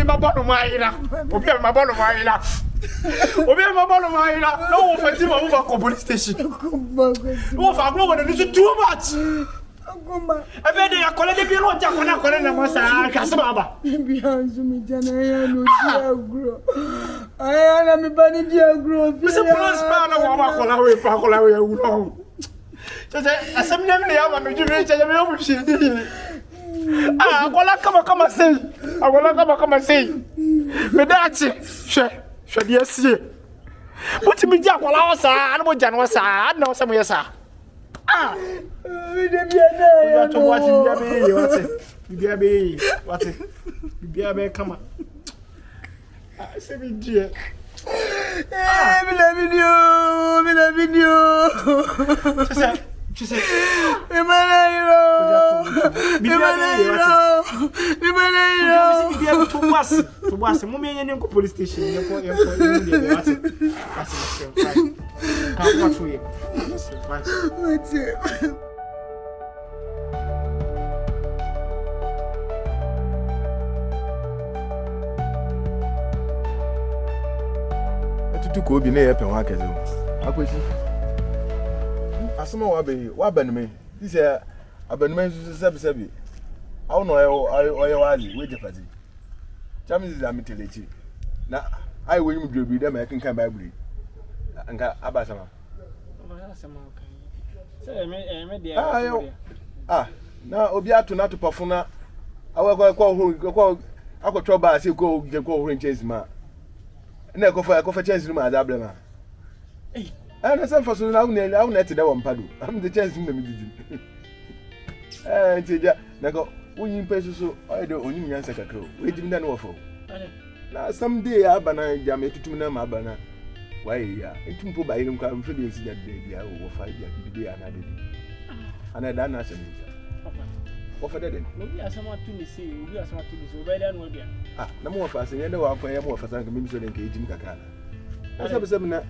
me mabano maira. Obi mabano maira. Obi mabano maira. No Fatima over police station. Oh, for go when it's too much. I bet they are calling the no Japan calling the Massa Casababa. Behind me, Jana, no grow. I am a bunny dear grow. Mr. Prosper, Pacola, I some name they have on the jury. Ah, come and say. I will come and say. But that's it. Should you see? What to be Jack while I was animal Jan was sad, no, some years. Ah, we didn't to watch him. What's it? What's it? You come on. I said, dear. I'm loving you. She said, Emmanuel, to was a moment in the police station. To go be near Penwaka. I could see. Asoma wa ben me this abenman so sebi I don't know oye wali we jeopardy jamis is amitelechi na I we you do them I can bible anka abasama say me dey na obi ato na to pafuna awakwa akotro ba se ko ho chance ma na ekofa chance ma adablema and some for so now net that one padu. I'm the chance in the middle. Nago, when you pay so, I don't only answer a crow. Wait him then awful. Now, some day Abana jammed to Nama Abana. Why, yeah, it took by him come for the incident day. I will 5 years to be another day. And I done as a what for that? We are somewhat to see, we are somewhat to be so very unworthy. No more fast, and I know I'm more for some commission and caging Kakana. That's a seminar.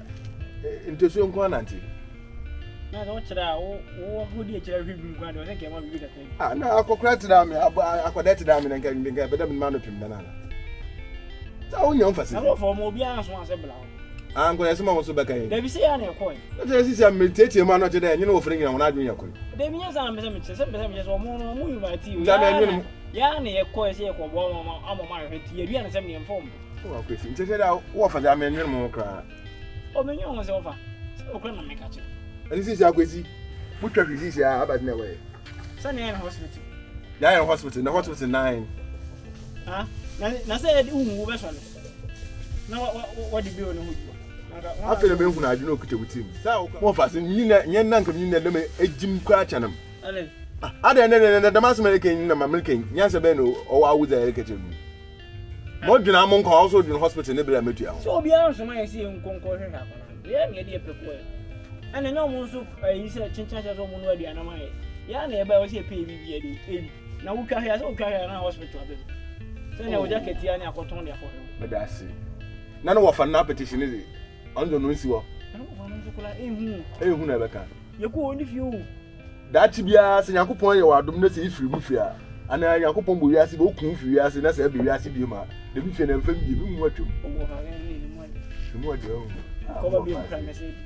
Into some quantity. Now, what should I? Who did you read? I think I want to read a thing. Ah, no, I could cry to them. I could let them and get better man of him than I. So, young for some for Mobians once a blow. I'm going to some also back again. They say, I'm a coin. This is a meditative man of today, and you know, offering on I do your coin. They mean, I'm a more my tea. Yanni, a coin, say, I'm a married to you, and send me informed. Oh, Christian, said I'll offer them and more cry. Oh, my young was over. So, can make it. And this is our crazy. What traffic is here about no way? Sunny hospital. Yeah, hospital. The hospital 9. Ah, now said, now what do you know? I feel a man who I do not with him. So, more fast, and you know, a Jim Cratchanum. I don't know the mass American, the American, Yansabeno, or I was educated. More than among also in hospital, never met you. So, be honest, I see him concord happen. Yeah, me dear prepare. And I know most of you said, Chinchas of Monwadi and I. Yeah, never was a PV. Now, we can have okay in our hospital. So, I would jacket Yana for Tony for him. But that's it. None of an appetition is it? On the Nunsua. Who never can. You go if you. That to be asked, and Yaku point your dominance if you move here. And I Yaku Pombu Yasi, Oku, Yasi, and that's every Yasi Bima. The mission and family give him what you.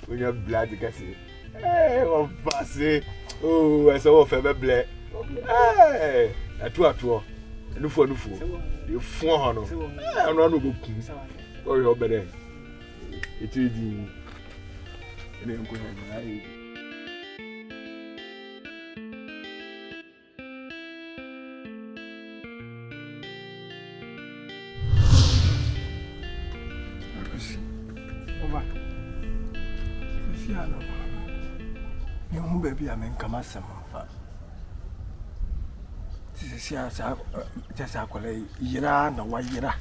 When you're glad to get it. Hey, oh, Bassy. Oh, I saw a feather black. Hey, a 2 and for the 4. You 400. I'm not a book. Or your better. It is the. You baby, I mean, come as some of this is just a colleague, Yira, no, why Yira,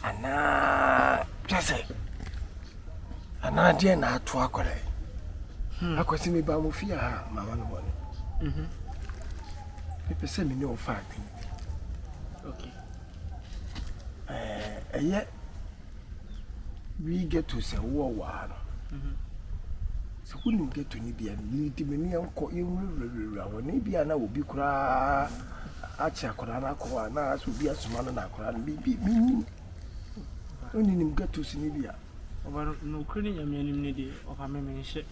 and now, just say, and I dare not to a colleague. I could see me by Mufia, my one. People send me no fact. Okay. And yet, we get to say, war. So when you get to Libya, you need to be near you will be now will be cry. acha korana ko na aso bi asoma na korana bi mi oni nim gato sini bia over no kuni nyame nim ne de ofa me menhye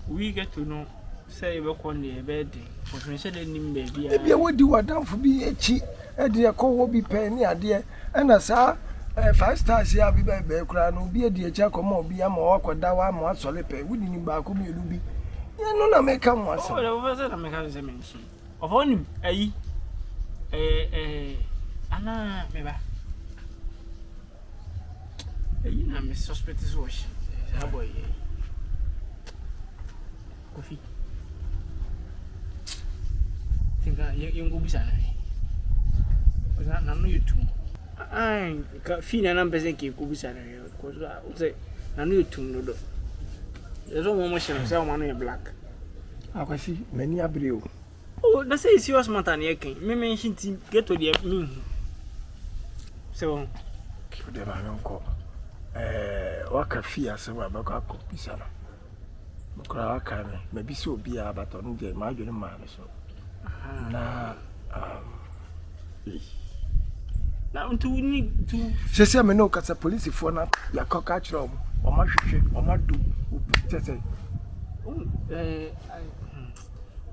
we get to know say we kon the bed for menhye de nim ba bia bia wodi wadamfo bi echi e de ko bi pe ni ade e na sa 5 stars ya bi be kura no bi e de echi akoma obi ama wakoda wa ama asole pe wodi ni ba ko mi elu bi ye no na make am wasa o le say na make am say menhye of onim ayi ana meba ayi na me suspect is wash that boy Kofi tinga yengo bisana oza na no YouTube ka fina na mpese ke ko bisana ko say na no YouTube no do ezo mo shema say o ma no black akwasi mani abreo oh that say serious matter na yeken me mention team get to the me so keep the man ko waka fia se wa ba ko bisana mukura aka me mabisi obi a baton je ma adwene ma no so na na unto we need to se me no kasa police for na ya koka kire o ma hwehwe o ma do tete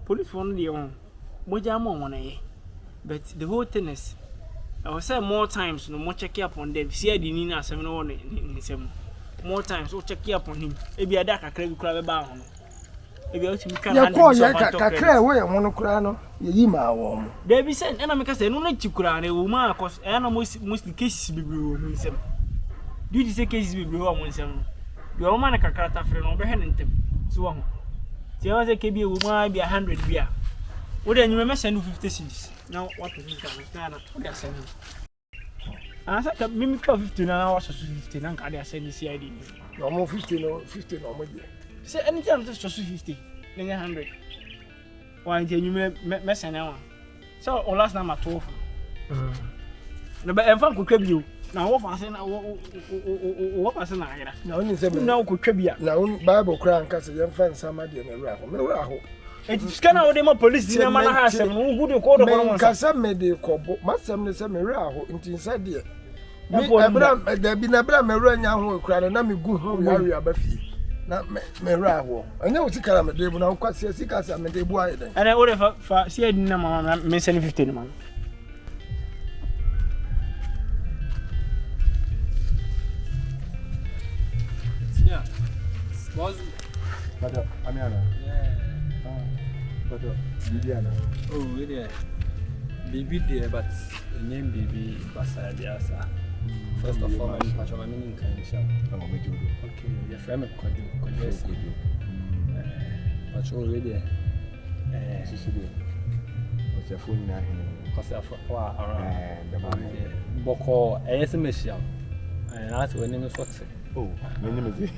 police for no dey on moja mo won na but the whole thing is I will say more times no more check up on them see the nina asem no one in sem more times so check up on him e bia da kakra bi kura be ba ho no e bia otimi kan hand ya kakra we ho no kura no ye yi ma wo mo there be send na me ka say no na chi kura na wo ma cause e na most cases be wo mu sem do you say cases be wo mu sem no yo ma na kakra ta frɛ no be he ntem so wo ho ti o say ke bi wo ma bia 100 bia wo de nyime me send 50 cedis now what is it na what send asa ka mimi kwa 50 na wa so 50 na ka dey send CID no mo 50 no mo je say anytime to so 50 na 100 wa nti nyime me send na wa so on last na ma 12 na ba enfan ko kwa bio na wo fa se na wo fa se na ayira na oni se me na ko kwa bia na bible kura nka se yemfa nsama de na wura ho me wura ho Scanner with them police in a man has them who good call on Casa made kobo, Massam the same raho, inside dear. Abraham, there be Abraham, a run young crowd, and I'm a good home area, Buffy. Not me raho. I know it's a calamity, but I'm quite sick as I'm a day boy. And I would have said, no, missing 15 months. Yeah, was but Amiana. But Bibiana. Oh, really? Baby there, but the name baby Basaya Biasa. First of all, I'm patch of my meaning kind of okay, your friend could you. But already, what's your phone now? Because of around the Boko, SMS, and that's when name is what's it. Oh, my name is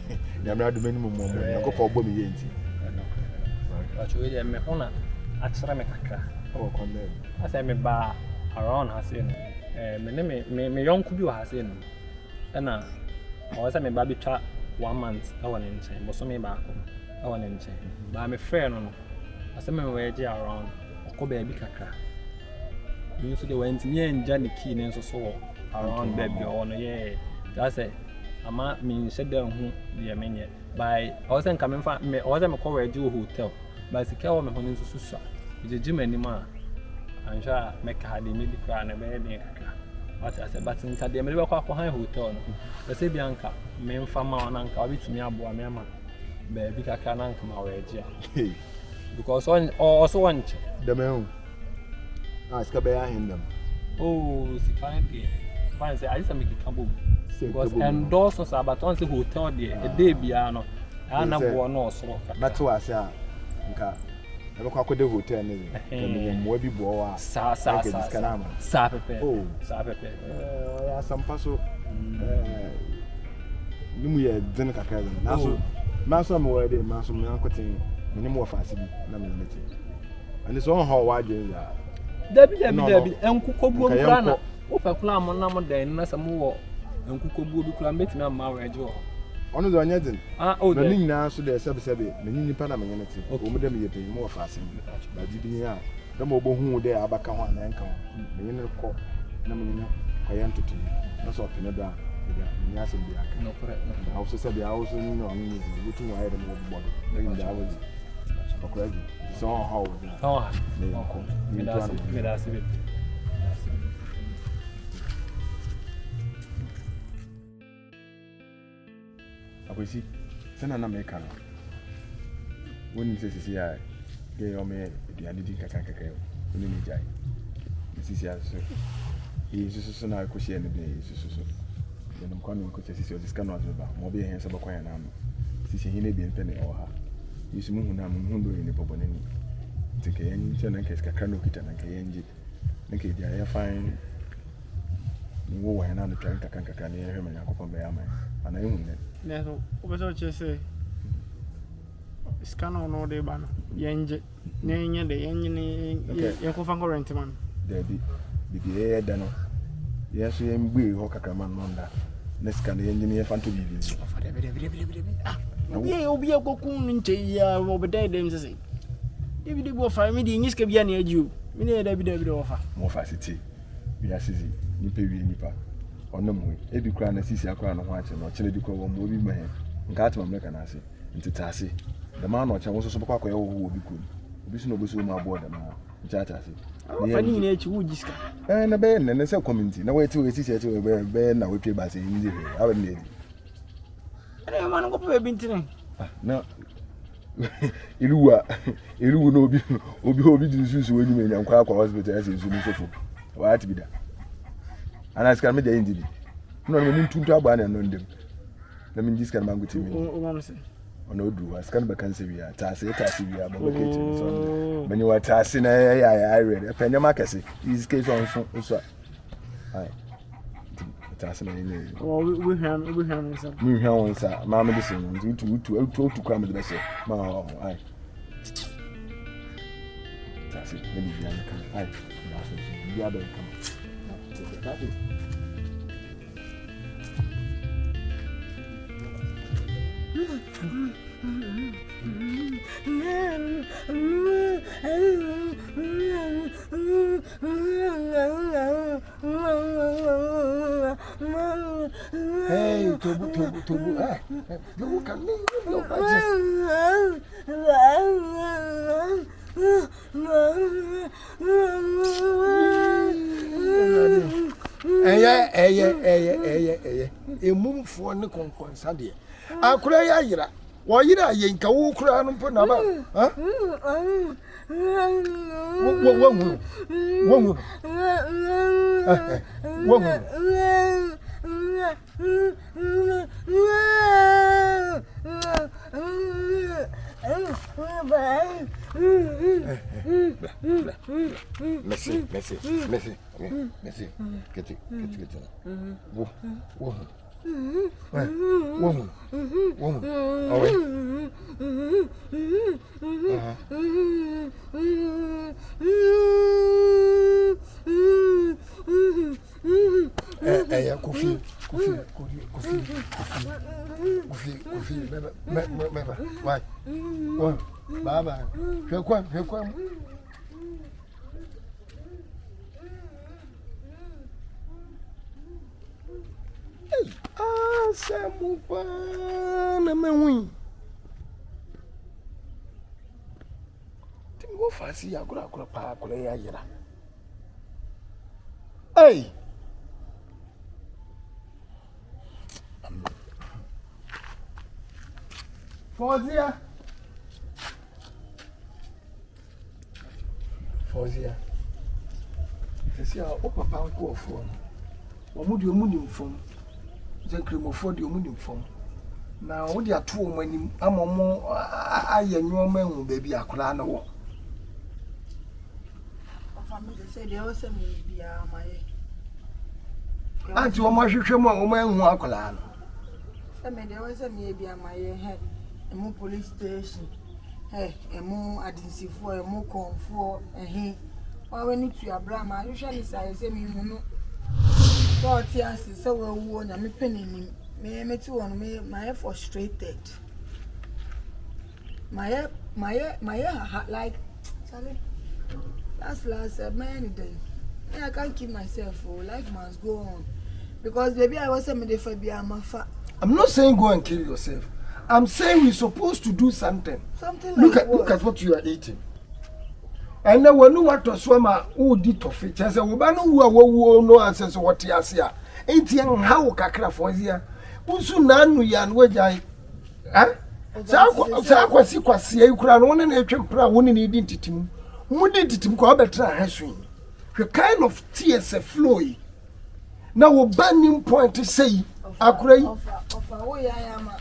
the minimum I go for Bobby. But really, I'm a honor at Saramaka. Oh, condemn. As I'm a bar around has in. My name, my young Kubu has in. And I was a baby chat 1 month. I want in chain, but so me back home. I want in chain. But I'm a friend on. As I'm a way around, or go baby caca. You used to went me and Johnny Keen and so around baby on a year. That's it. I'm not mean, said down who the mania. By I wasn't coming from me, I wasn't a cover hotel. But the car me honin susa. It's a gym anymore. I'm sure make her maybe cry and a baby. But I said, but inside the middle of a hotel. The say Bianca, men from my uncle, with me abo a mamma. Baby, I can't come away. Because on also want the man. Ask behind them. Oh, see, can't be. Fine, say I just make it come. Because endorse us about once the hotel there, a day piano. And I'm born also. That's why I say, I look at the hotel and more people are Sapepe. Oh, Sapepe. Some puzzle. You didn't a cousin. Now, Master more day, Master Mancoting, many more facility. And it's all how wide you are. Debbie, and Coco, Opa Clam on number day, and some more. And Kuko Budu Clamate, my marriage. Ono do anyedin. Oh, na ning na so de sebe me ni nipa na me nyene te. O mu de me ye pe mo fa asem. Ba di bi ya. Da mo bo hu de abaka ho na enka ho. Me nyene ko na me nyene ko yan tutu. Na so pe ne da. Me nya asem bi aka. No correct. I also said the house in no me go to why dem mo bodo. Na yin da awozi. Okwaji. So how was that? Oh, Me that's it. Akwesi, sena na me kana. Woni sisi ya ge o me aduane di kaka yo. Woni ni jai. Sisi ya so. Susu na ko hye ne de susu. Dem kwa no ko sisi o diska no azoba. Mo be hen se bakwa ya na no. Sisi hine bi mpe ne o ha. Yisu mu na mu ndo ni popo ne ni. Tike yen nche na nke kaka no kita na nke yenji. Nke dia ya fine. Ni wo wa na no twa kaka ne ye hwe me yakopon be ya man. Ana ehun ne. Neso, obeso chese. Skana no de bana. Yenje. Nenye de yenje ni yenko fango rent man. Debi. Bibi e da no. Yeso ye mgbe ho kakra man no nda. Ne skana yenje ni ye fanto bibi. Debi. Ah. Obi akokun nche ya obedai dem sese. Debi bo fa mi di nyiska bia na ajiu. Mi ne debi do fa. Mo fa city. Bia sisi. Nipa wi nipa. Ono mu ebi kura na sisi akura no ho ache no chele di ko wo mo obi ma he nka atema meka na ase ntita ase the man no che wo so kwa kwa wo obi ku obi so no obi so ma abo da ma nchata ase fani na echi wo jiska na be na se community na we ti we sisi eche we be na we pie ba se ndi he awe na edi ana man ko pe bi ntine na iluwa no obi di susu we nyime nya kwa hospital ase su ni sofo wa ati bi da ana skar me de indidi no me ntuntu agba na no ndem na me skar mango timi o mam se ona odu wa skar be kan se bia taase bia ba ke timi so many wa taase na ya ready pe nyama kese is case on so ai taase na ni we hwan so mi hwan won sa ma me de se no tu kwa me de se ma ai taase me di bia na kan ai na so bia be kan Thank you. Hey, Tobu. You can leave your Emumfo ne konkonsa de. Akura ya yira. Wo yira ye nka wo kura no mpo na ba. Ha? Merci. Get. Kofi. Why? Baba. Hwekwa. Samupa na menwi. Timi wo fasi ya kura pa kura ya yira. Hey. Fozia. Sisi a o papa ko ofo. Wo mu di mfom. Zekremofo di omunim fom na wo di ato o manim amomo aye nyoma hu ba bi akora na wo family say dey o se me bia maye anti wo ma hwehwe mu o ma hu akora no se me dey o se me bia maye he emu police station he emu adinsifo emu konfo wa we ni tu abraham hwehwe ni sai se me hu no so ti asi se we wo na me penenim Me too on me my frustrated. My like Charlie. Last many days. I can't keep myself. Oh, life must go on. Because baby, I was a medical. I'm not saying go and kill yourself. I'm saying we're supposed to do something. Something look like at look at what you are eating. And then when you want to swim, who did to fit? I said, "We who no answers what you are saying." Ain't young how kakra for here. Usu nanu yan wejai. Eh? Sa kwasi you kura no na etwempra woni ne di ntitim. Mu di ntitim ko betra haswin. The kind of tears a flow. Now we burning point to say akura offer wo ya ya ma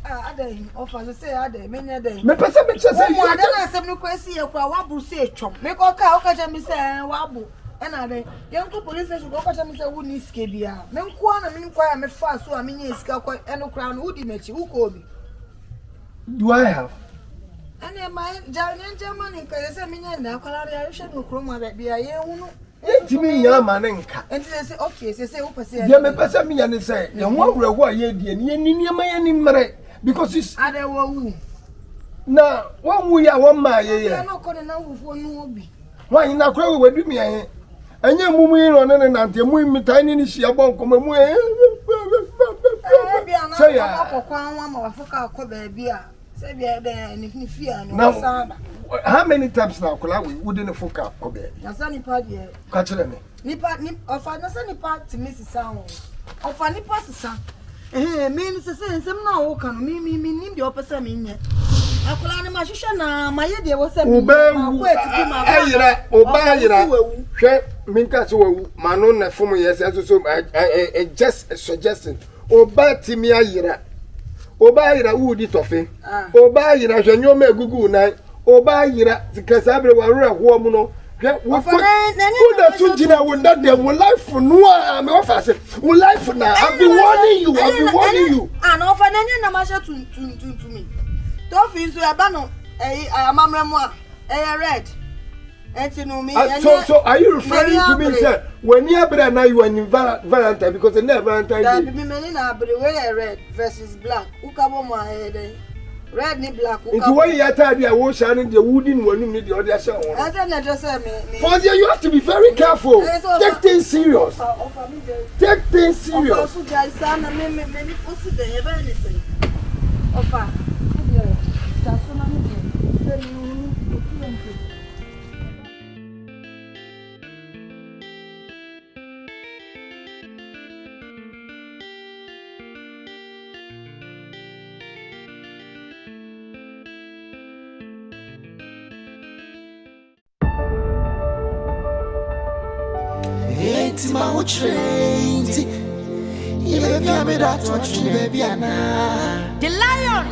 adan offer say adan menya den me pese me che say you adan asem no kwasi e kwa wabu say twom me ko ka okacha me say wabu na adan yanko police station ko okacha me say wo ni sika bia me nko na me nko ya me fa so a me nya sika ko eno kra no udi mechi wo ko obi do I have and my German ka say me nya na kwala ya hwe no kro ma bia ye hunu Timi ya manenka. And say okay, say who person. Ya me pesa mi ya ne say, ya won wrewo aye die ne ni ma ya ni mre because it's ade wo wu. Na won wu ya won ma ye ye. Ya no ko na wu no obi. Wan na kra we wadu mi aye. Anya mumu yi no ne nante mu mi tan ni hia bon ko mu e. Say ya. Ko kwan wa ma wa foka ko ba bia. Say bia de ni fia no sada. How many times now we wouldn't focus on it? Nasa nipa de. Catch them. Nipa ofa nasa nipa to miss sound. Ofa nipa sisa. Me ni se nsem na wo kan me nim de opesa me nye. Akola ne ma hwehwe na ma ye de wo se me. Ma ko etifi ma. Ayira, obayira. Hwe minka se wawu. Ma no na fom yes so just suggesting. Obatimi ayira. Obayira wudi tofe. Obayira hwenyo me gugu na. Oba yira zikasabre warura ho mu no wo da to jina wo da dem wo life no a me offer say wo life na I've been warning you and offer nanya na ma sha to me to fi so e ba no amamre mu a red etinu me so are you referring to me say when you abra na you an Valentine because the never Valentine that be me na abra we red versus black ukabo mo head red ni black ukabo into when you attire the wo shining the wooden one ni the other show I said na just me for there you have to be very careful take things serious take things serious also guys na me post the even anything ofa just na me say you Ma utrained you baby I'm that watch baby ana the lion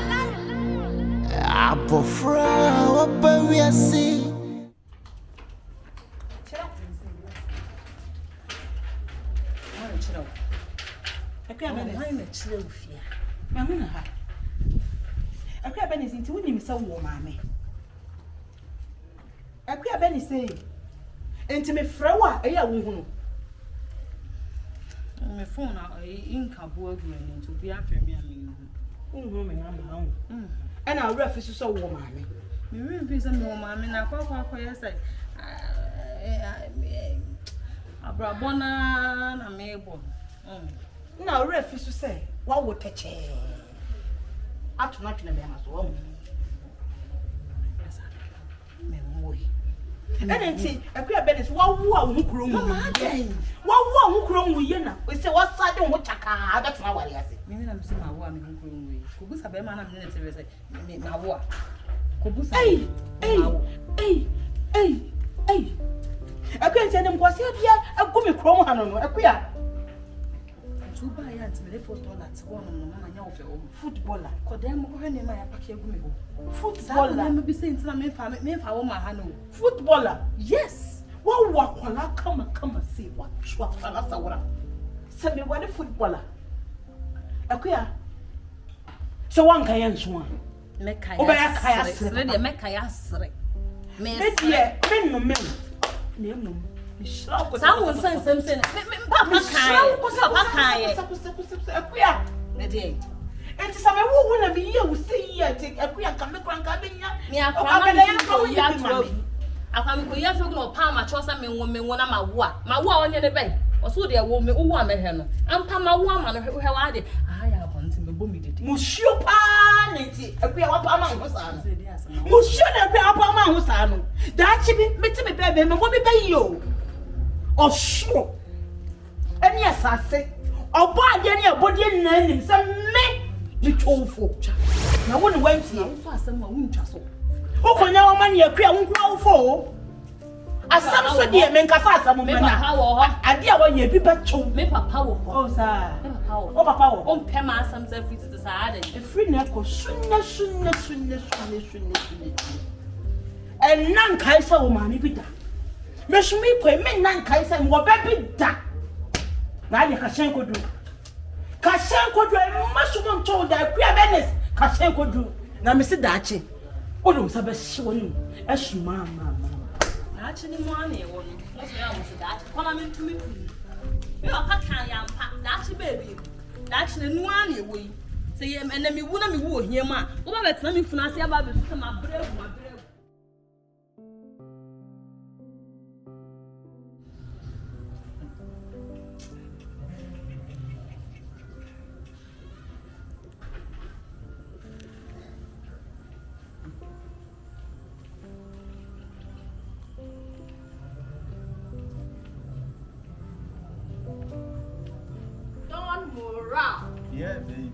abofra oba we see akwa ba na chire ofia me hu na ha akwa ba ni sinti woni mi se wo maame akwa ba ni sei enti me frewa eya wo hu no my phone in Kabua green to be after me. Woman, and I'll refuse so woman. Me reason woman, and I call yesterday. A brabona, a mabel. Now, refuse to say, what would touch it? After not in a man as well. And then see, a queer bed is one who grew. One who grown with you. We say, what's that? Don't watch a car. That's not what I say. Maybe I'm saying my woman who grew with. Kubus have a man of minutes. My war. Kubus, hey. I can't tell them what's here. I'm going to chrome on a queer. Two buy at $4 one on the footballer. Could them go in my packet. Footballer, let me be saying to me if I want my hand. Footballer, yes. What walk when I come and see what swap and that's what send me what a footballer. Akia. So one can swan. Make I ready, make I ask. Maybe no men. Someone sent something. Papa can't. Akuya. And some who will be here will say, yeah, take Akuya come back and come in. I come to your no palm, I trust me woman when I'm a war. My war on your bed. Or so dear woman who want me. I'm Pama woman who have added. I have one to boom it. Monsieur Panity, a queer Pama was on. Monsieur Pama was on. That should be me baby, and what be you? Oh, sure. And yes, I say, oh, boy, any body and name some me. You told folk. Now, one went to you for some won't tussle. Who can now money a queer won't grow for? As some so dear men can fast some women. I dear when you people choke me power. Oh, sir. Oh, power. Oh, Pema, some self is decided. A free neck or sooner. And none Kaiser woman, if it done. Miss me, pay me none Kaiser and what baby done. Now you can do. Kashenko do a much one told that queer Bernice. Kashenko do. Now, Mr. Dachi. Oh, no, Sabbath, as you, mamma. Actually, money, what's that? What I mean to me. You are a young pack, that's a baby. That's the new one away. Say, and then me wouldn't be wood here, ma. What about me for I say about my brave, my brave. Yeah, baby.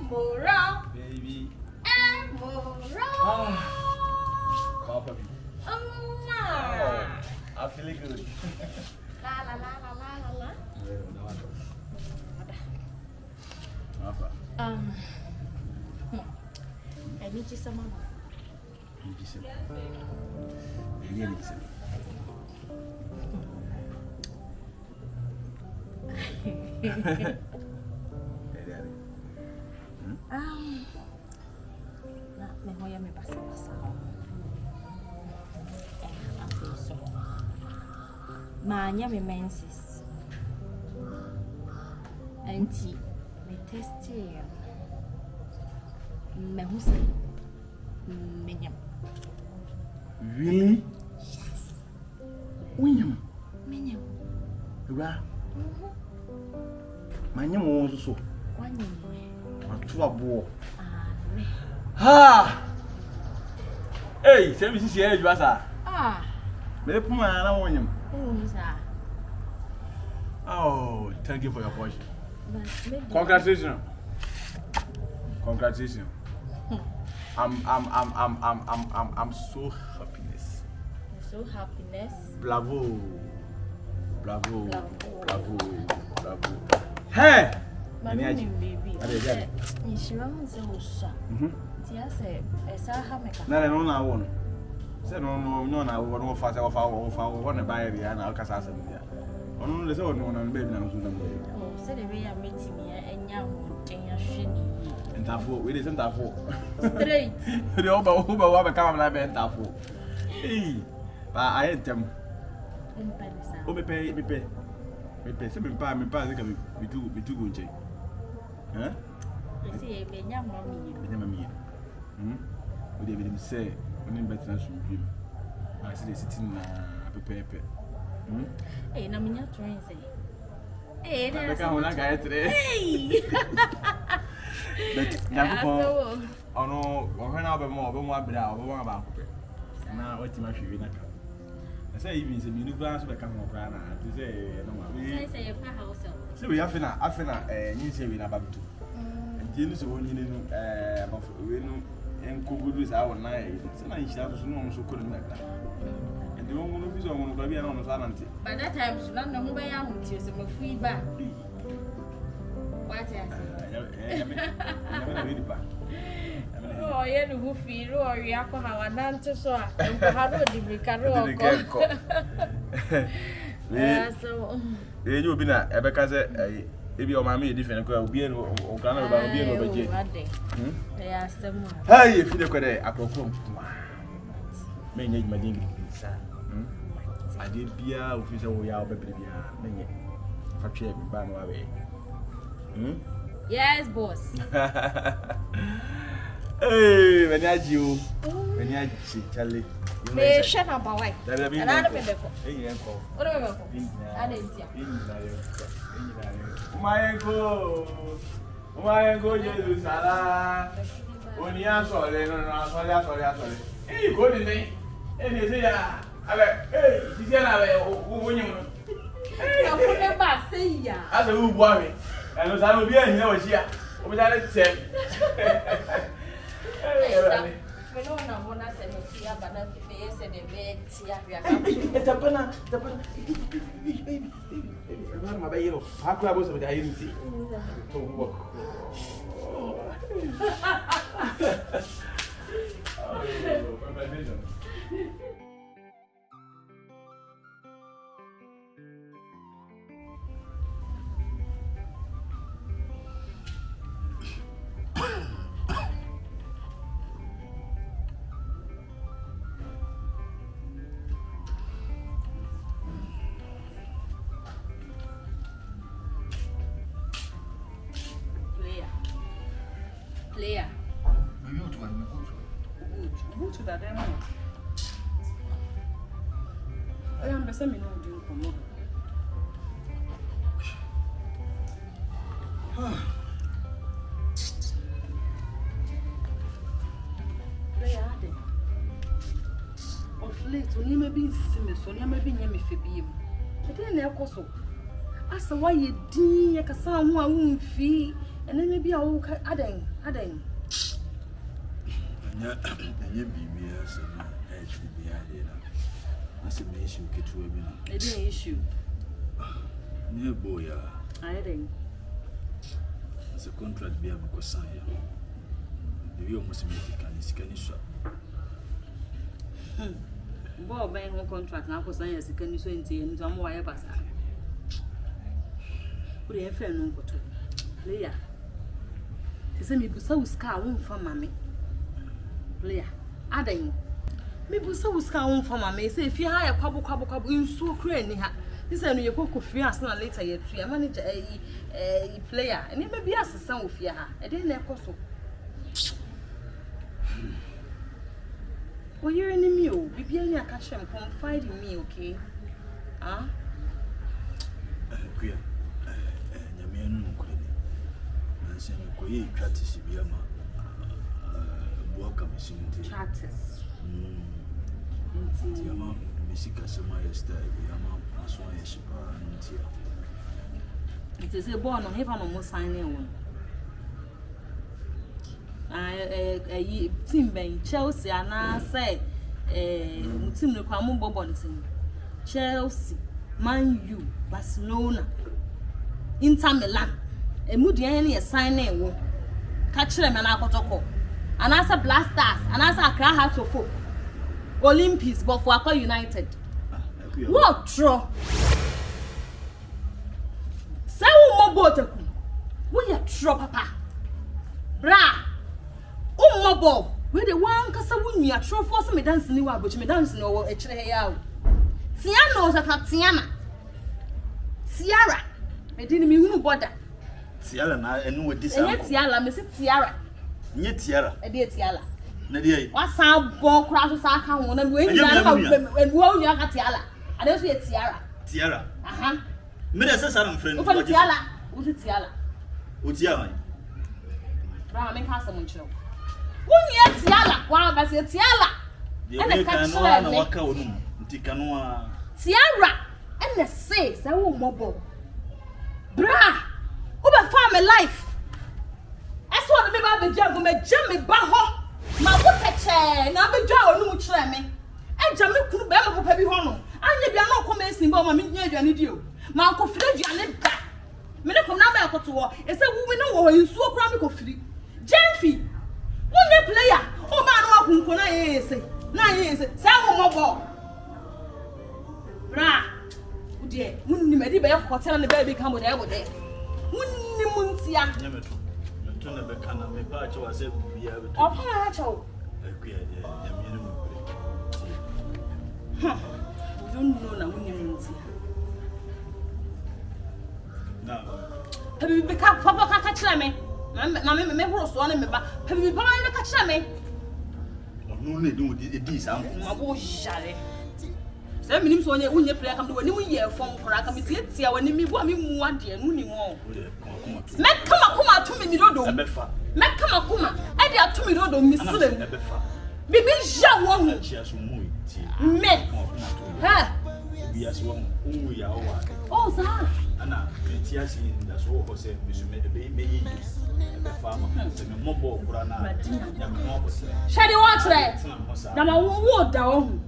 Moral. Baby. Moral. Papa. Oh, I feel good. la la la la la la. I need you some mama. Me voy a me pasar. Manya me menses. Auntie, me testy. Me who say? Menyam. Really? Yes. Menyam. Menyam. Right. Menyam was so. One year. To a boy. Ha! Hey, say me see here you asa. Me put my hand on him. Oh, thank you for your portion. Congratulations. I'm so happiness. So happiness. Bravo. Hey! My name baby. You should run so. Yes, no, I won't. Say no, I won't fast off our buy the and I'll cast us. Only the one on baby now. Oh, say the way I'm meeting me and young thing. And that for it isn't that for Straight. the over come like that for. Hey, I had them. Oh, me pay. Some pay, me pass. We do good, Jay. Huh? You see, a young mommy. We didn't say, when in better than you. I see they sitting prepare. Hey, no, I'm not trying to say. Hey, I can't like today. Hey! But now, oh no, when I'll be more about it. Now, what you must be in a car. I say, even if you glance back on Grana to say, no, say a house. So we have a new saving about two. And James won't and could do our night. Sometimes she has no so couldn't make that. And the woman who is on the Babian on the Sanity. By that time, she don't know who I am with you, some feedback. What oh, yeah, who feel or Yako have an answer, so I don't the carol. So, you've been at Ebeka. If your mammy different, will be in Ghana about being over J. They asked them, hey, if you look at it, I go home. May need my dingy, sir. ade bia ofisa wo ya obebere bia menye fa twa me ba no awe. Yes, boss. Hey, Benyaji. Benyaji, Charlie. Me shut up, boy. And I don't remember. Hey, uncle. What do I remember? I didn't see. My uncle, you Sala. Only sorry, no, sorry. Hey, go to me. And you say, hey, you said, who you know? Hey, I'm going to say, yeah. As a who worry. And I will be in your share. Without it said. We don't know what I said, but not the base and the bed. It's a banana. Baby. My baby. How could I was with the agency? Player. Go to that demo. I am the same in all doing for more. Player, of late, when you may be in Sissim, so you may be near me for being. I didn't know so. As a why you ding, like a son who I won't fee, and then maybe I will adding. That's an issue. Get to women. It's an issue. Near boy, I think it's a contract. Be a Mokosaya. The almost make it can shop. Bob buying one contract now for science, can you say in some way? Put a fair no to player. To say me, so scar won't for mammy. Player, adding. Maybe so scout for my say if you hire a couple in so cranny. This is your cook free as not later yet to your manager a player, and it may be as a son of ya. I didn't know so. Well, you're in the meal, be any cash and confide in me, okay? Ah, queer. Yamian Mukudi. And send you practice Biama. Welcome, Charters. Yama, Missika Samaya style, Yama, Aswaya Shipa, and Tia. It is a born on heaven almost signing one. A team being Chelsea, and I say, team the Quamu Bobonson. Chelsea, Man U, Barcelona, Inter Milan, a moody any signing one. Catch them and Akotoko. And as a Blasters, and as a Accra Hearts of Hope, Olympics, but for Accra United. What true? Say what more boat? We are true, Papa. Bra. Oh, my bob. We the one cassa win me a true force me dancing you but me dancing no a chair out. Tiana at Tiana. Tiara. I didn't mean bother. Tiara and with this. Tiara, Miss Tiara. Nye tiara. A dear Tiala. Nadia. What's our ball crashes? I can't want to win. And won't you have Tiala? I don't see a tiara. Tiara. Uh-huh. Medicine, I'm friend. What Tiala? What's a Tiala? What's Tiara? Ramming Castle Show. One year Tiala, while I say Tiala. And a canoa. Tiara. And the says, I won't mobile. Bra. Over farm life. That's what the baby jungle may jam me baho. My water chair, now be draw no tremmy. And Jammy could bear up heavy honor. And you are not commencing about my midnight and you. My uncle Freddy and it back. Medical number to war. It's a woman know you so chronic of free. Jenfy, one player. Oh, man, walking when I say, 9 years, some more ball. Bra, dear, wouldn't you maybe have hotel and the baby come with every day? Wouldn't you muntia? Me patch was a beer. don't know na when you No. Have you become Papa catch me? Mamma, me horse on me, but have you been catch me? No need to do this. I'm going to shut it. 7 minutes when you play, come to a new year from Korakamiti, see when you want me 1 year, no more. Make come to me, don't do. Make come, I dare to me, don't do, Miss Slim. Baby, shall one. She has moved. Met her. We as one, we are one. Oh, sir. Anna, Tiasi, that's all who said, Miss Baby, the farmer, the mobile brana, Shady watch that. Now I won't down.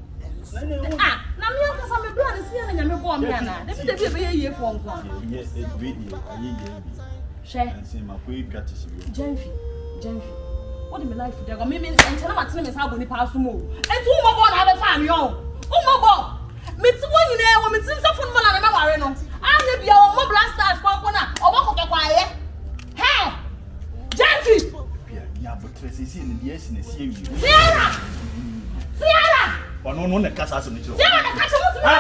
Ah, now me have some blood is here and I'm a bomb. Let me be a year phone call. Yes, it's video. Share and say my quick cat is Jenfi. What do you like for the women and tell my team is how we pass move? And 2 more born have a family. Oh, Miss one in there, women since the phone man and I know. I'm the more blasters component or walk of quiet. Hey, Jenfi! Yeah, but Tracy in the yes in the Sierra! Or no, the Casas on the show. Sierra, the Casas on the show.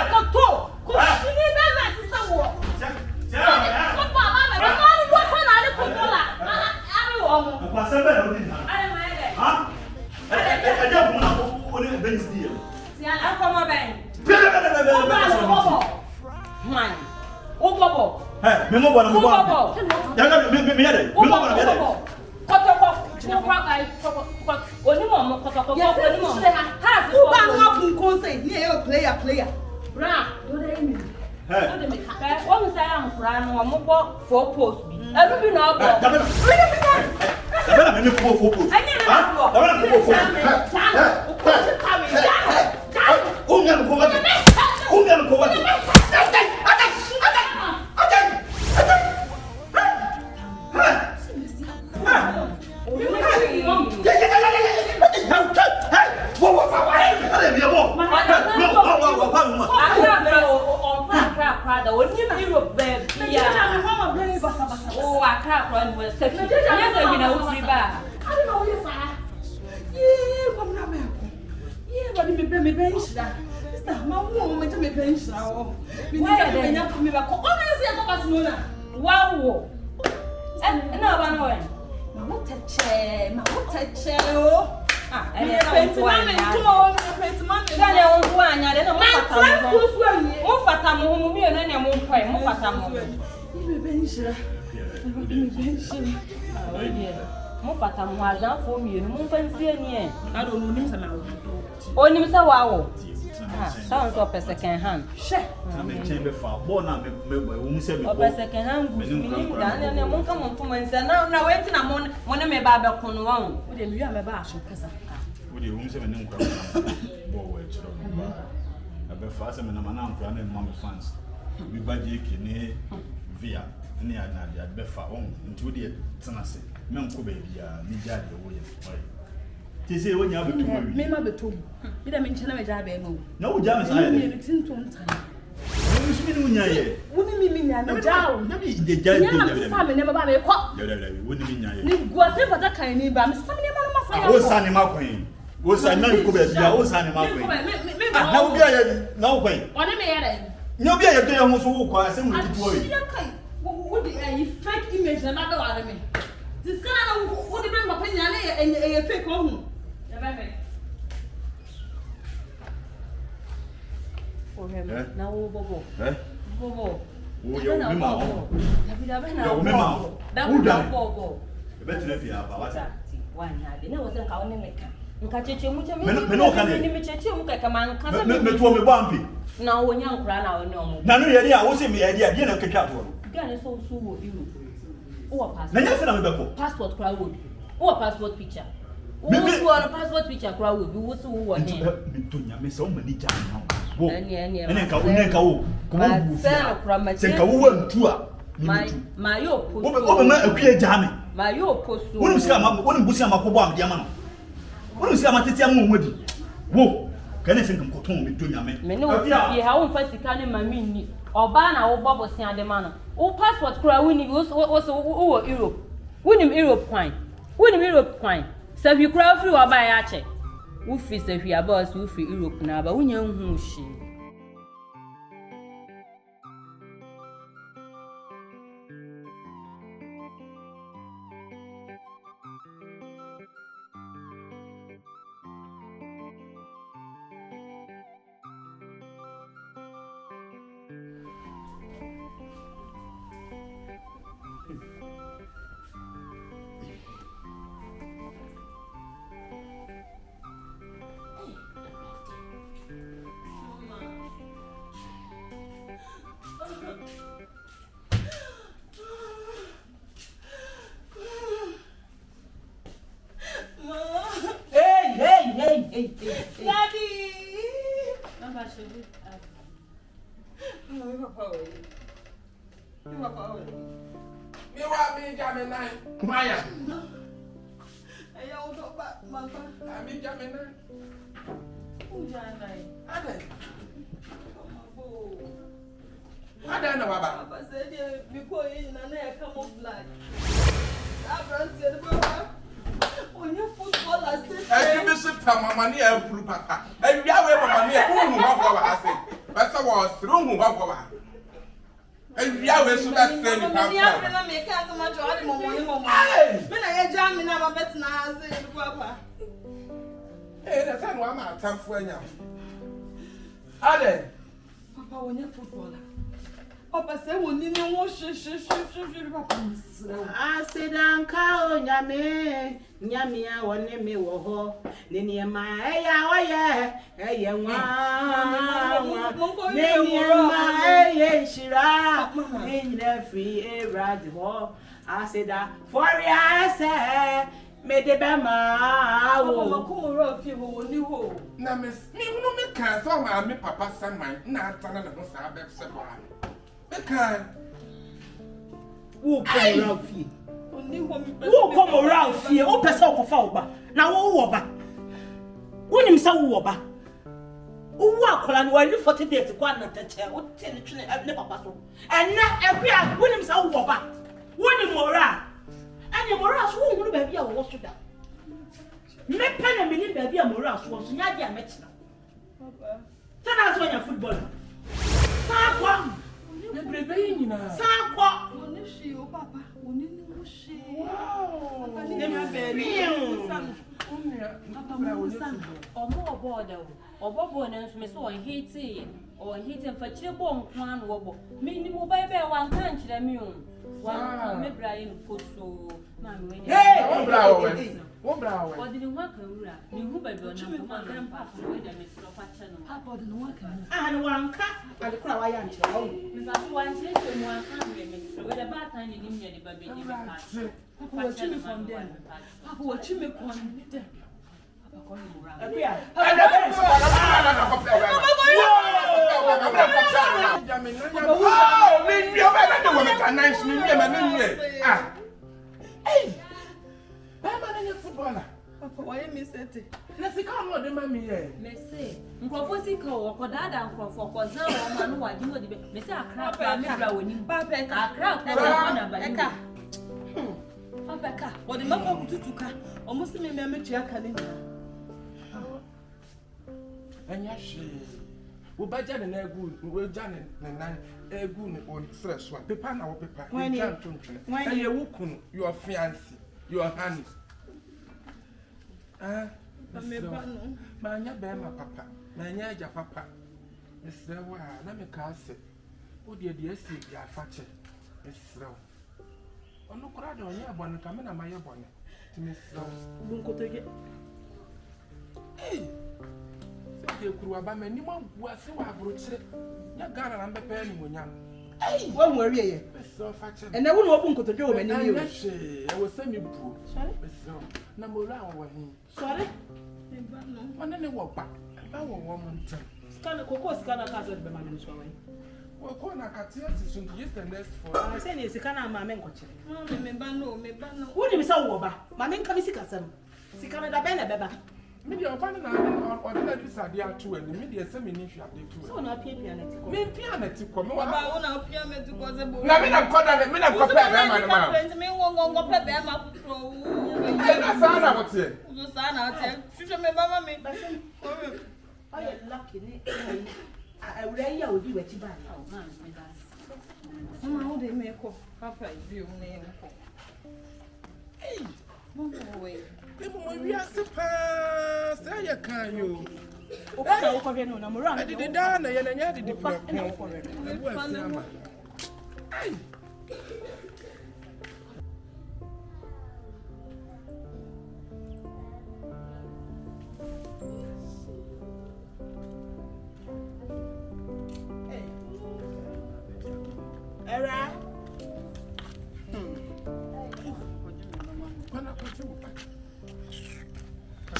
Player. Bra, do they mean? What was I am crying or more 4 posts? Every now, I sounds up a second hand. Share. Chamber for born up second hand. And I won't come on for myself now. Waiting a month when I may barber con one. Would you have a bash? Would you room 7 I be fast and I'm an uncle and mamma fans. We buy Jake via any other befa on into the Tennessee. Men could be Nidia away. They say when you have a member between. You don't mention a job. No, James, I didn't time. Wouldn't mean I'm down. The judge family never buy a cop. Wouldn't mean whatever that kind of name. What's animal queen? Was I not could be what's animal queen? No way. What am I? No, be a day almost walk. I said, what a fake image another one of me. This kind of what depends on opinion and a fake home. For him now, Bobo. Bobo. Bobo. Better if you have a one. I didn't know what I make. Nkacheche mucha mimi nimecheche muka kama nkasa metuo mebampi na wonyan kra na woni omo na no yedi a wo se me yedi a die na keka to gane so so wo iru wo passport na nya fe na mebeko passport kra wo wo passport picture wo so passport picture kra wo bi wo so wo ne metonya me so mani ja na wo ene ka wo ko wo bu se ka wo wantu a ma yo post wo ma akwie ja me ma yo post wo sika ma wo busi amakobo am dia ma no wonu si amatete amu omodi wo kane sen kan koton me do nyame me ne wo fi ha wo fa sika ne mami ni oba na wo bobo sin ade ma no wo passport kura woni wo Europe wonim Europe kwan se fi kura free wa ba ya che wo fi se fi aba wo fi Europe na ba wo nya hu hyi Daddy. Mama should be. You want me jamming night? Maya. I don't know about Mama. I'm jamming night. Who's jamming? I don't know about. Papa said, before you and I camouflage. I brought you the Papa. When you football, I said, I give you some money and pull Papa. And you have money. Who I say? That's a was through who I and you have a sugar send it. I'm make out so much on the moment. When I jam in our bed now, say, Papa. Hey, that's one more time for you. Ade. Papa, when you footballer. Papa said, when you know what she Papa. I said, Uncle, Yamia, one name me wo, Nini, my, Shira, in the free radio. I said, for I said, made the Bama, come around you, who knew. Now, Miss, me no make cancel my Papa son, my not turn on the house. Who come around here? Who come around here? Who pass out of Falba? Now, who over? When himself over. Who walk on while you 40 days to go and touch her? What tell the children have never passed. And now, every hour, when himself over. When him morale. And your morale, who will be a wash to that? Make pen a minute, baby, a morale, was not yet met now. Tell us when you're footballer. Sakwa! Sakwa! Papa, for children, one wobble. Meaning, mobile bear one country, I mean, one me Brian put so. Hey, one brow. What did you want? You who by your grandpa, with a Mr. Fashion. Papa didn't work. And one cat, and the crowd I am. If I want to one country, with a bad time in India, the baby. Papa, what you make on them? Papa, what you make on them? Papa, why you miss it? Let's come on the mammy. Messi, Mcrophosico or Dada and Crawford was now one who I do the Messi. I crap, I Papa, Papa, what the mother to almost me, Mamma Jack. And yes, we'll buy Jan and Air good, we'll Jan and Air good on fresh one. Papa, our papa, when you walk on your fiancé, your hand. Manya Bema papa, Manya papa, Mr. Wa, let me cast it. Oh, dear, dear, see, ya fatcher, Miss Slow. Oh, no crowd on your bonnet, coming on my bonnet to Miss Slow. Don't go to get. Hey, say, Kuruaba, many more was so I brought it. You're gonna number penny when young. Hey, one worry, so fatcher. And I won't open to do many years. I was semi poor. Sorry, Miss Slow. Number one. Sorry? I don't walk back. I will woman time. Scan a cocoa scan a castle by my way. Well, Corner cat yes, the next for I say it's a can of my men. What do you say over? My men come sick as them. See Canada Bella. Maybe I'm finding out or this idea too, and the media semi if you have the two. So not piano. Me piano to come. I want to piano to cause a book. Now, I'm caught at a minute. Me won't go play them up. That's all I would say. I am lucky. I will be what you buy. Oh, how they make up Papa view name. Hey, away. We are surprised. I can't you. I did it down and I did it.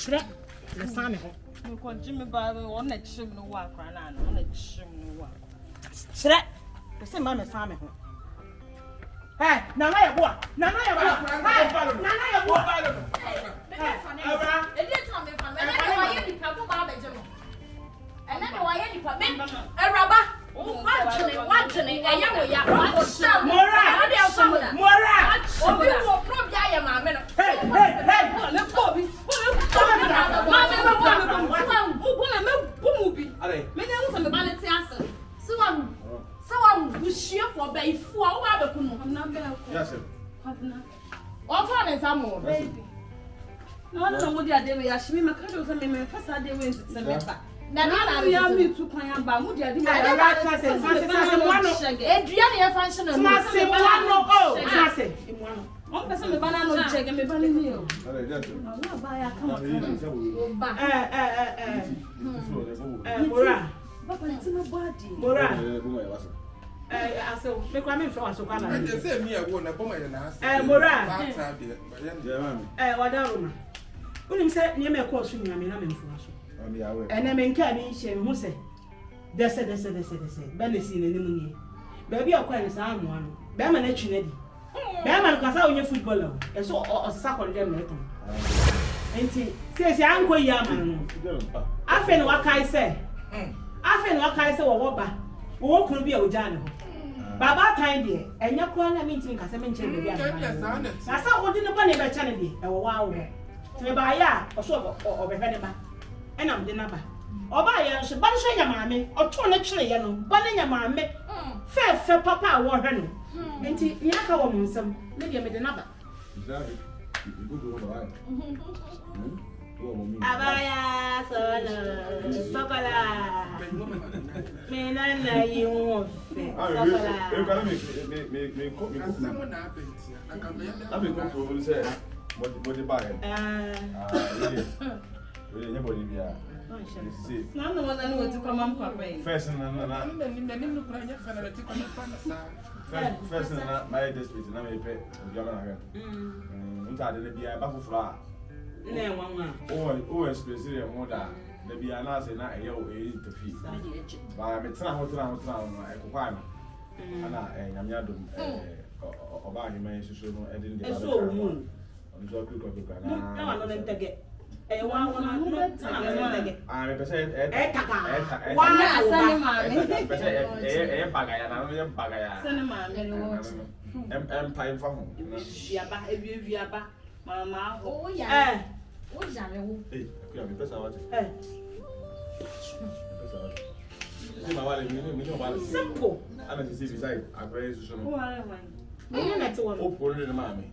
Shrek, the son of Me ko Jimmy ba on na chim no wa akra na na on na chim no wa. Sire. Be se ma me fa me ho. Hey, nana yeboah. Nana yeboah. Nana yeboah. Abra. E dey tell me fa. Me na wa ye nipa ko ba be je no. E na wa ye nipa. Me Eraba. Watching eya wo ya. Mora. Obi wo pro bia ye ma me no. Hey. Le ko bi. Me na wo se me ba ne ti ase. So I'm bushie for by four wa be kunu. Yes sir. O fa ne samo baby. No mo dia de we ya shimi maka do se me fasa de we ntse me ba. Na ya mi tu kwan ba mo dia de me Edua ne e function na. Smase mwano oh. Smase. On pese me ba na no check me ba ni o. Allez, yes sir. Wa ba ya kama. Mora. Papa ti me body. Mora. What's Aso, me kwa me fro aso kwa na. I say me a won na boma ye na ase. Mora. Yeah, mami. Wadaruma. Unim se ne me ko so nyame na me mfo aso. Ami awe. Ene me nka bi hye me hu se. Dese. Bernice ne nimu ni. Ba bi akwa ne sa anu anu. Ba ma na twi na di. Ba ma ka sa onye footballer. E so o sa ko dem na eton. Enti, se anko yi ama no. Afa ne wakai se. Wo ba. Wo kunu bi a oja ne ho. Baba time de enya kwa na mi ntimi kase me nche be bia na. Na sa wodi ne ba ne be cha ne de e wo wa wo. Ti ba ya o so o be ne ba. Ena mde na ba. Oba ya nso ba nso nya maame, o to ne twene ye no. Ba ne nya maame. Fe papa a wo hwe no. Enti nya ka wo munsam, ne de me de na ba. Abaya solo sokola. Me na yi won fe. Sokola. Eu quero me Someone na abeti. Na kambe ya. Abi ko ko say body buy. Really nobody be a. Na no wana no ti kwa mam papa yi. First na Nim no kura nya fa na ti kwa fa na sa. First na my district na me pe obi ama na hwe. Nta de bia ba fufura. Na enwa. O express re mo da. Da bia na say na eya o e tafi. Ba me tena ho no e kokwa na. Ana nyame adom oba ahima yesusu no e de Eso o mu. Onjo ku ko Na wa no ntege. Wa no ntege. Me pese Wa na asane maame. Pese bagaya na no bagaya. Asane maame no. Empire fa ho. Ebiaba. Mama ho. O ya me wo. Me pese awate. Simple. Ana se beside agora isso Who are you? Me na te wo. O polo de mami.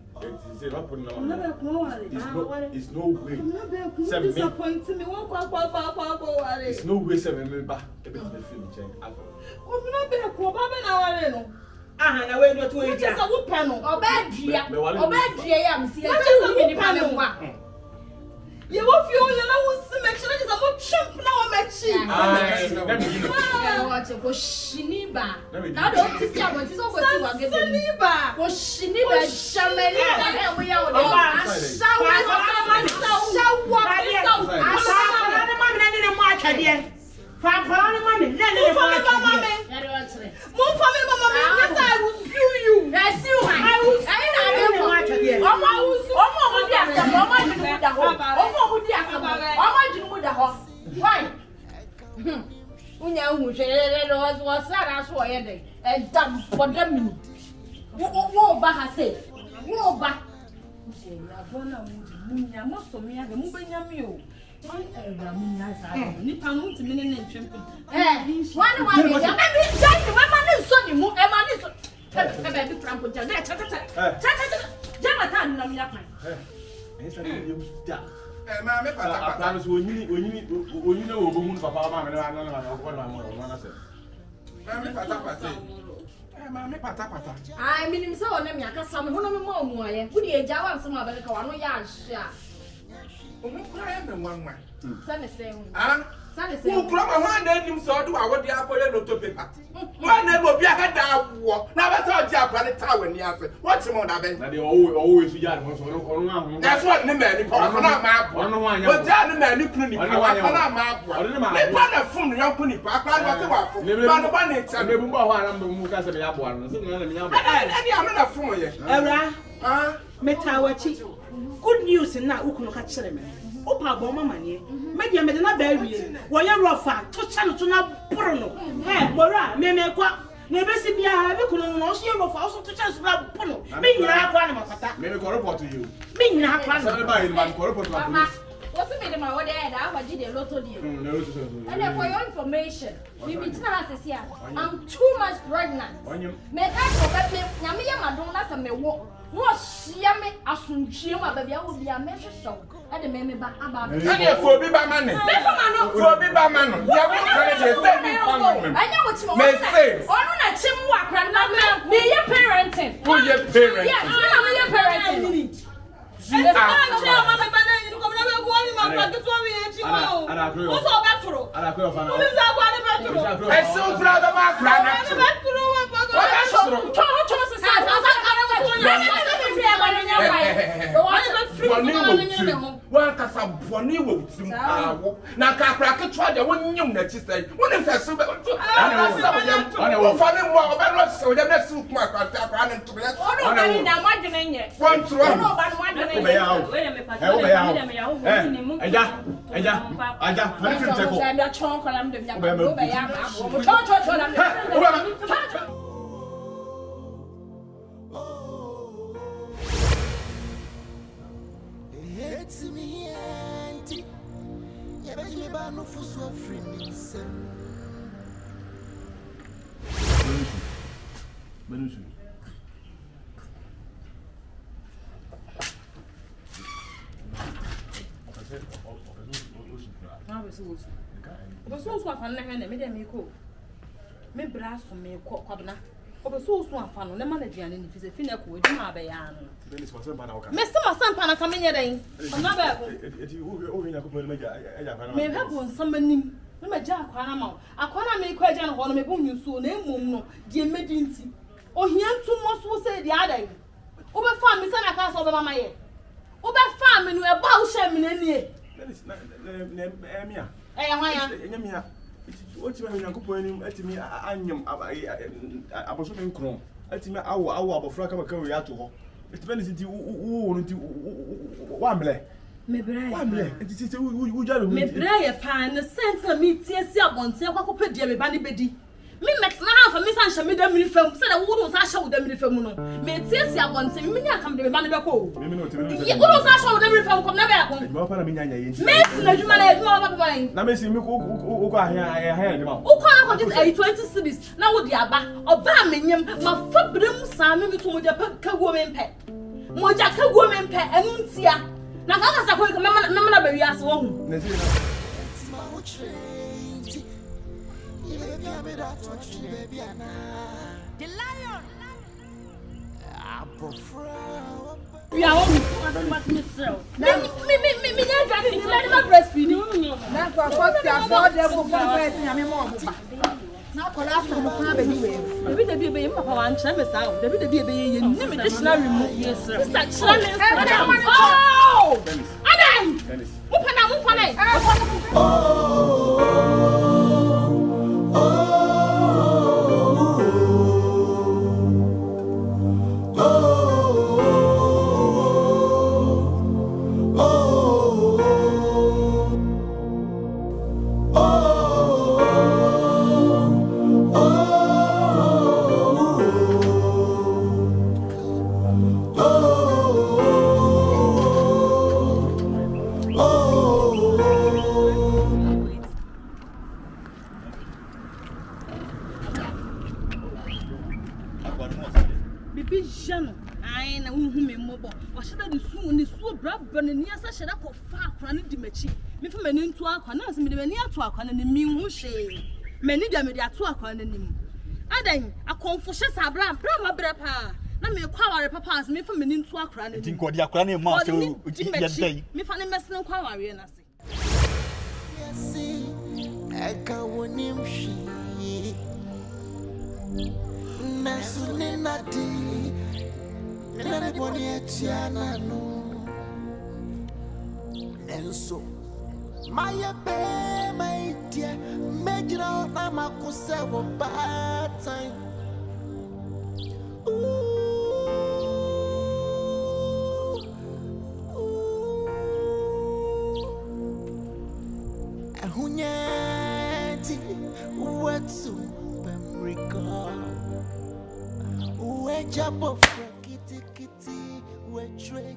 Say what polo na Never it's no way. Never disappoint me. Won kwa wale. It's no way say me ba e be me film check. Ko me na be ko ba be na wale no. Aha na we do to e ja. Say wo pe no. Obedua ya me see. Say me pa me wa. Ye wo fi o ye na wo si me chere je mo chimp na wo me chi. Watch go shiniba. Na do ti si aboti so go ti wa gede. Shiniba. Go shiniba shameli na e wo ya wo de. Asawa. Na mami na ni mo atwade. Fa na mami na ni mo atwade. Mo fa me mama me yes I will sue you. I sue you. I will sue you. Omo di asamo, omo jinu mu da ho. Omo di asamo. Omo jinu mu da ho. Why? Unya hu hwere was sara so ye den. E dam for them mini. Wo ba ha say. Wo ba. Ya bona mu nya mo so me age mu benya mi o. Mu nya sa. Ni pa mu ti me ne ntwempo. One ya me bi jai ni mama ni so ni mu. E ma ni so. E be bi prampo ja. Cha. Jama ta ni na mi apan. Esa ni yo da. Ma me pata. Aplan so onyini na wo bomu papa ma me na ko na se. Ma me pata. Ma me pata. Ai minim se wona mi akasa me hono me ma omu aye. Wo di eja wa nsem abele ka wa no ya ahia. O me kura ya me nwanwa. Se ne se hu. Who from a hand and him saw do what the apple no to paper. One name will be a head down war. Never saw Jap on the tower in the answer. What's more than that? Always young. That's what the man, map. But the man, you couldn't map. They put a phone, young pony, Papa, what's the one? It's a little more one of the Mukas of the apple. I'm not a phone yet. Metawachi. Good news in that Ukunu Hatchereman. Opa Boma Mani. Maybe I made another baby. Why you're rough, to channel to now Bruno. Hey, Mora, Memekwa. Never see me. I couldn't wash your rough also to chance about Bruno. Maybe I Maybe go report to you. Me not What's the matter? My dad, I did a lot of you. And then for your information, I'm too much pregnant. Make I forget me. Yamia Madonna and me walk. Was yummy as soon as you will be a measure show. And the member back about it. For be by money. For be by money. I know what you say. Oh, not Chimwak, and be your parenting. Who your parents? Yes, I'm your parenting. One cast of Bonnie will see now. Crack tried the one young that she said, what if that's so bad? I know, funny more about us, so that's soup mark. I'm to be yet. One to It's me, auntie. Yeah, but you never know for so friendly. Bernice. But so I found her and me go. Me brass for me, Cobna. But so I found no manager and if it's a finna with my bayan. Mr. Massampana coming here. Another. May have one summoning. No, my jack, I can't make question on me boom you soon, no, dear emergency. Oh, here too much will say the other. Over farm, Miss Anna over my head. Over farm and we're about sharing in here. What's my uncle pointing at me? I was in Chrome. At me, our Fraka carry out to her. It depends on one black. Maybe a pan, the sense of me, tears up on Selcope, Jerry Banny Beddy. Me makes now for Miss Ansha made them film, said I wouldn't show them the film. May tears up once, and me come to the Banny Bako. You wouldn't show them the film from the Miss, you might have Now, see me who can't get 20 cities. Now, would the Abba or Baminium, my foot brim, Sammy to Moja woman pet. Moja woman pet, and Untia. Now, that's a quick number of baby as one. The lion. We are all myself. Me, I'm breastfeeding. That's what I bought them for breastfeeding. Now, collapse from the crab anyway. Maybe the baby, Papa, and Chamis out. Maybe the baby, you need me to remove yes, sir. Oh! Adam! Many damage to a quantity. Adan, a confused Abram, Brahma Brapa. Now me acquire papas, me from meaning to a cranny. Think what the cranny master me for the messing quire. eka wonimshi nasune nati nane boni etiana no enso maya be my dear mejira na makuse wo bad time Hunyati watu pamrika wejabo kiti kiti wetre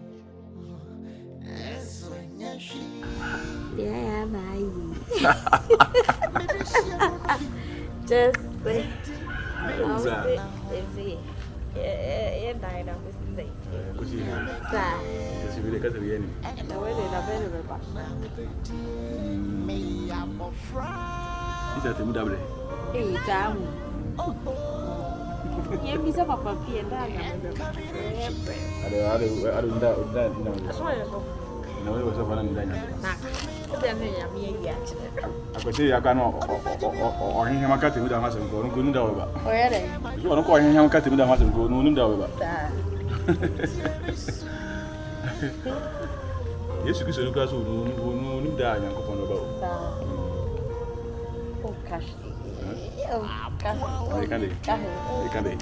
esonyashi Yeah, bye. Just say. Yeah, died of this thing. Sir. Kasi vile kaza yeni. The way they are very back. Isa temu double. Hey, Tamu. Yeah, Miss Papa P and Dana. Ada nda. That's why you're so. Na wewe sasa nani ndani? Then I mean, yeah. Akwati yakano ohinhe makati muda masa ngo ngunu ndawe ba. Oyere. Yo nko ohinhe makati muda masa ngo ngunu ndawe ba. Yesu Kristo luka so ngunu nda nya nkopon ba. Oh cash. Oh cash. Ikande.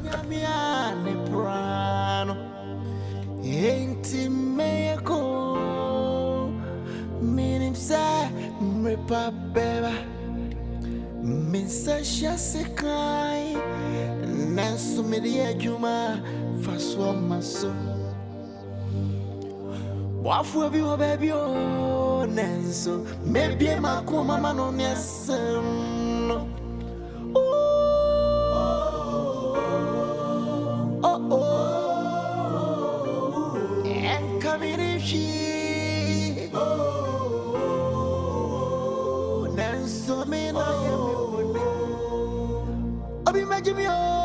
Nyamiane prano enti meko minim sa mrepa beba minsa shasekai nanso media juma faswa maso wafu bi o baby o nanso maybe makoma mano nesem Obi majimi o